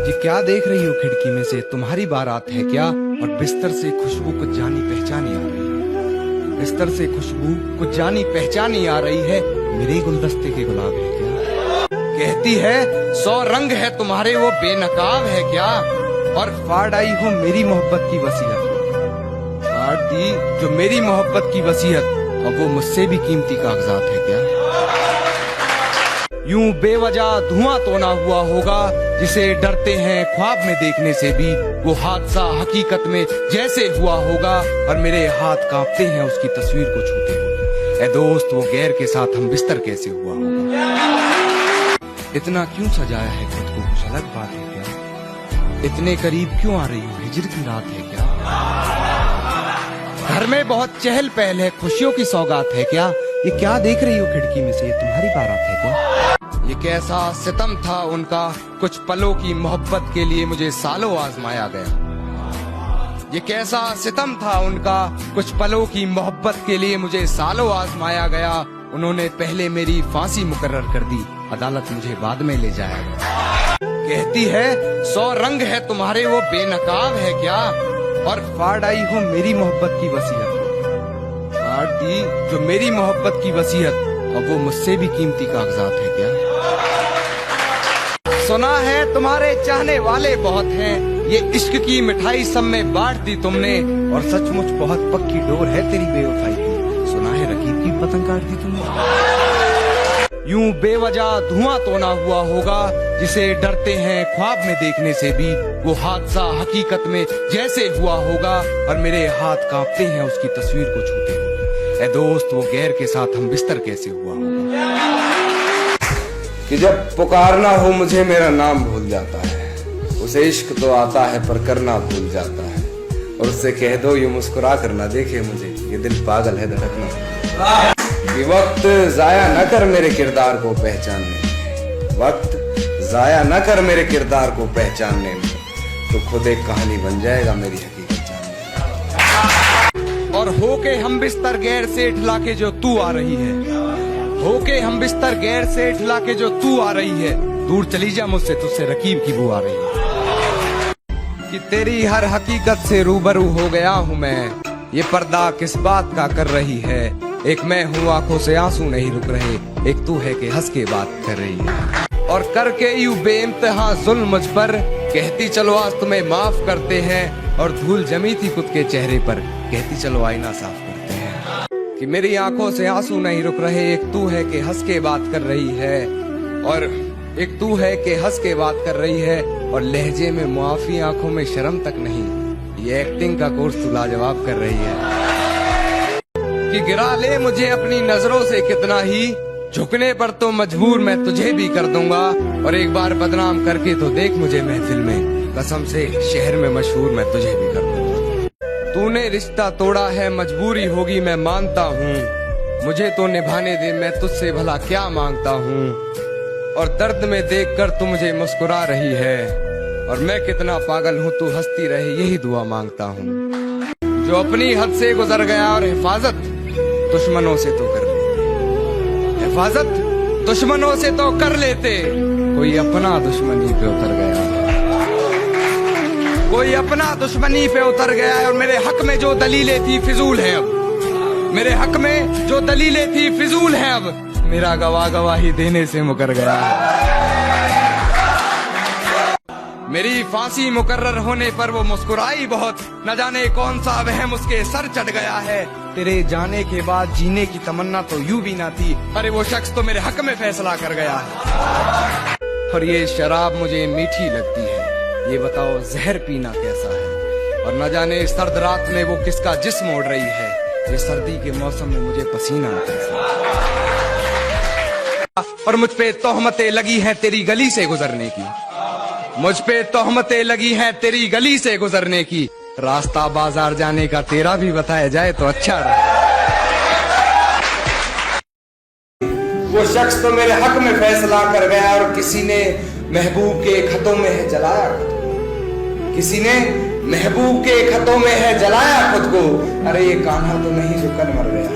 ये क्या देख रही हो खिड़की में से, तुम्हारी बारात है क्या? और बिस्तर से खुशबू कुछ जानी पहचानी आ रही है। बिस्तर से खुशबू कुछ जानी पहचानी आ रही है। मेरे गुलदस्ते के गुलाब है क्या? कहती है 100 रंग है तुम्हारे, वो बेनकाब है क्या? और फाड़ आई हो मेरी मोहब्बत की वसीयत, फाड़ दी जो मेरी मोहब्बत की वसीयत। अब वो मुझसे भी कीमती कागजात है क्या? यूं बेवजह धुआं तो ना हुआ होगा जिसे डरते हैं ख्वाब में देखने से भी। वो हादसा हकीकत में जैसे हुआ होगा और मेरे हाथ कांपते हैं उसकी तस्वीर को छूते हुए। ए दोस्त, वो गैर के साथ हम बिस्तर कैसे हुआ होगा? इतना क्यों सजाया है खुद को, कुछ अलग बात है क्या? इतने करीब क्यों आ रही हो, हिजर की रात है क्या? घर में बहुत चहल पहल है, खुशियों की सौगात है क्या? ये क्या देख रही हो खिड़की में से, ये तुम्हारी बारात है क्या? ये कैसा सितम था उनका, कुछ पलों की मोहब्बत के लिए मुझे सालों आजमाया गया। ये कैसा सितम था उनका, कुछ पलों की मोहब्बत के लिए मुझे सालों आजमाया गया। उन्होंने पहले मेरी फांसी मुकर्रर कर दी, अदालत मुझे बाद में ले जाया गया। कहती है 100 रंग है तुम्हारे, वो बेनकाब है क्या? और फाड़ आई हो मेरी मोहब्बत की वसीयत, फाड़ दी जो मेरी मोहब्बत की वसीयत। अब वो मुझसे भी कीमती कागजात है क्या? सुना है तुम्हारे चाहने वाले बहुत हैं, ये इश्क की मिठाई सब में बांट दी तुमने। और सचमुच बहुत पक्की डोर है तेरी बेवफाई की, सुना है रकीब की पतंग काट दी तुमने। यूं बेवजह धुआं तो ना हुआ होगा जिसे डरते हैं ख्वाब में देखने से भी। वो हादसा हकीकत में जैसे हुआ होगा और मेरे हाथ कांपते हैं उसकी तस्वीर को छूते हुए। ए दोस्त, वो गैर के साथ हम बिस्तर कैसे हुआ होगा? कि जब पुकारना हो मुझे मेरा नाम भूल जाता है। उसे इश्क तो आता है पर करना भूल जाता है। और उससे कह दो यूं मुस्कुरा कर ना देखे मुझे, ये दिल पागल है धड़कना। कि वक्त जाया न कर मेरे किरदार को पहचानने में, वक्त जाया न कर मेरे किरदार को पहचानने में, तो खुद एक कहानी बन जाएगा मेरी हकीकत जानने। और होके हम बिस्तर गैर से ठिला के जो तू आ रही है, होके हम बिस्तर गैर से ठिला के जो तू आ रही है, दूर चली जा मुझसे, तुझसे रकीब की बू आ रही है। कि तेरी हर हकीकत से रूबरू हो गया हूँ मैं, ये पर्दा किस बात का कर रही है? एक मैं हूँ आंखों से आंसू नहीं रुक रहे, एक तू है कि हंस के बात कर रही है। और करके यूं बेइंतहा जुल्म मुझ पर, कहती चलो आज तुम्हें माफ करते हैं। और धूल जमी थी खुद के चेहरे पर, कहती चलो आईना साफ करते हैं। कि मेरी आंखों से आंसू नहीं रुक रहे, एक तू है कि हंस के बात कर रही है। और एक तू है कि हंस के बात कर रही है। और लहजे में मुआफी, आंखों में शर्म तक नहीं, ये एक्टिंग का कोर्स तू लाजवाब कर रही है। कि गिरा ले मुझे अपनी नजरों से कितना ही, झुकने पर तो मजबूर मैं तुझे भी कर दूंगा। और एक बार बदनाम करके तो देख मुझे महफिल में, कसम से शहर में मशहूर मैं तुझे भी कर दूंगा। तूने रिश्ता तोड़ा है, मजबूरी होगी मैं मानता हूँ, मुझे तो निभाने दे, मैं तुझसे भला क्या मांगता हूँ। और दर्द में देखकर तू मुझे मुस्कुरा रही है, और मैं कितना पागल हूँ तू हंसती रहे, यही दुआ मांगता हूँ। जो अपनी हद से गुजर गया और हिफाजत दुश्मनों से तो कर लेते, हिफाजत दुश्मनों से तो कर लेते। कोई अपना दुश्मनी पे उतर गया, कोई अपना दुश्मनी पे उतर गया है। और मेरे हक में जो दलीलें थी फिजूल है अब, मेरे हक में जो दलीलें थी फिजूल है अब। मेरा गवाह गवाही देने से मुकर गया। मेरी फांसी मुकर्रर होने पर वो मुस्कुराई बहुत, न जाने कौन सा वहम उसके सर चढ़ गया है। तेरे जाने के बाद जीने की तमन्ना तो यूं भी ना थी, अरे वो शख्स तो मेरे हक में फैसला कर गया है। और ये शराब मुझे मीठी लगती है, ये बताओ जहर पीना कैसा है? और न जाने सर्द रात में वो किसका जिस्म ओढ़ रही है, ये सर्दी के मौसम में मुझे पसीना कैसा। और मुझ पे तोहमतें लगी हैं तेरी गली से गुजरने की, मुझ पे तोहमतें लगी हैं तेरी गली से गुजरने की। रास्ता बाजार जाने का तेरा भी बताया जाए तो अच्छा रहा। वो शख्स तो मेरे हक में फैसला कर गया, और किसी ने महबूब के खतों में है जलाया, किसी ने महबूब के खतों में है जलाया खुद को। अरे ये कान्हा तो नहीं जो कल मर गया।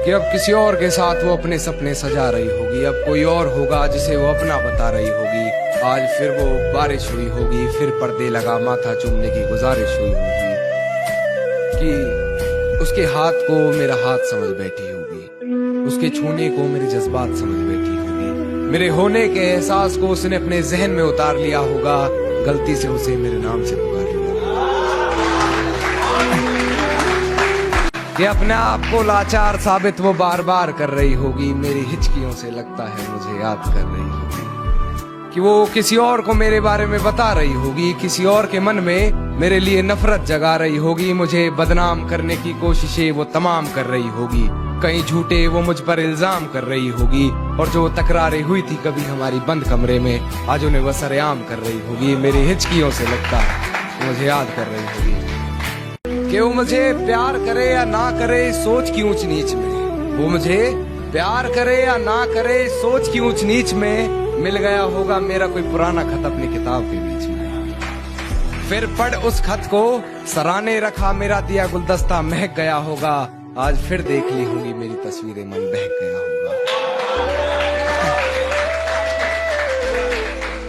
कि अब किसी और के साथ वो अपने सपने सजा रही होगी, अब कोई और होगा जिसे वो अपना बता रही होगी। आज फिर वो बारिश हुई होगी, फिर पर्दे लगा माथा चूमने की गुजारिश हुई होगी कि उसके हाथ को मेरा हाथ समझ बैठी होगी, उसके छूने को मेरे जज्बात समझ बैठी होगी, मेरे होने के एहसास को उसने अपने जहन में उतार लिया होगा, गलती से उसे मेरे नाम से पुकार लिया कि अपने आप को लाचार साबित वो बार बार कर रही होगी, मेरी हिचकियों से लगता है मुझे याद कर रही होगी कि वो किसी और को मेरे बारे में बता रही होगी, किसी और के मन में मेरे लिए नफरत जगा रही होगी, मुझे बदनाम करने की कोशिशें वो तमाम कर रही होगी, कहीं झूठे वो मुझ पर इल्जाम कर रही होगी, और जो तकरारें हुई थी कभी हमारी बंद कमरे में आज उन्हें वो सरेआम कर रही होगी, मेरी हिचकियों से लगता है मुझे याद कर रही होगी कि वो मुझे प्यार करे या ना करे सोच की ऊंच नीच में, वो मुझे प्यार करे या ना करे सोच की ऊंच नीच में मिल गया होगा मेरा कोई पुराना खत अपनी किताब के बीच में, फिर पढ़ उस खत को सराहने रखा मेरा दिया गुलदस्ता महक गया होगा, आज फिर देख ली होंगी मेरी तस्वीरें मन बहक गया होगा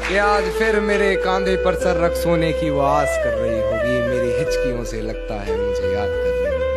कि आज फिर मेरे कांधे पर सर रख सोने की वो आस कर रही होगी, मेरी हिचकियों से लगता है मुझे याद कर रही होगी।